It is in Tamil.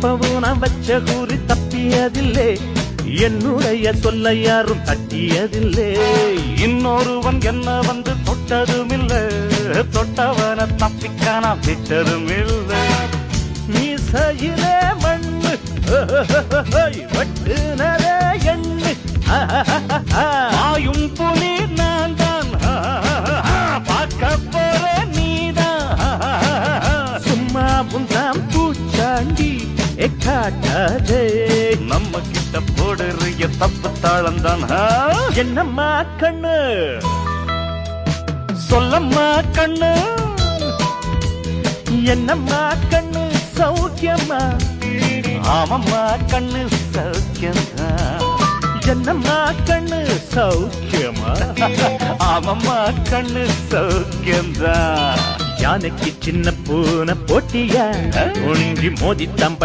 எப்பவும் நான் வச்ச கூறி தப்பியதில்லை, என்னுடைய சொல்ல யாரும் தட்டியதில்லை. இன்னொருவன் என்ன வந்து தொட்டதுமில்லை, தொட்டவன தப்பிக்கான விட்டதுமில்லை. மீசையிலே மண்ணு வெட்டுனதே எண்ணு, ஆயும் புலி நான் தான், பார்க்க போற நீதான். சும்மா புந்தாம் பூச்சாண்டி காட்டாதே, நம்ம கிட்ட போடுறிய தப்பு தாளந்தான். என்னம்மா கண்ணு சொல்லம்மா கண்ணு, என்னம்மா கண்ணு சௌக்கியம்மா, ஆமம்மா கண்ணு சௌக்கியம்மா, என்னம்மா கண்ணு சௌக்கியமா, ஆமம்மா கண்ணு சௌக்கியம்தான். யானைக்கு சின்ன பூனை போட்டியா ஒன்றி மோதித்தம்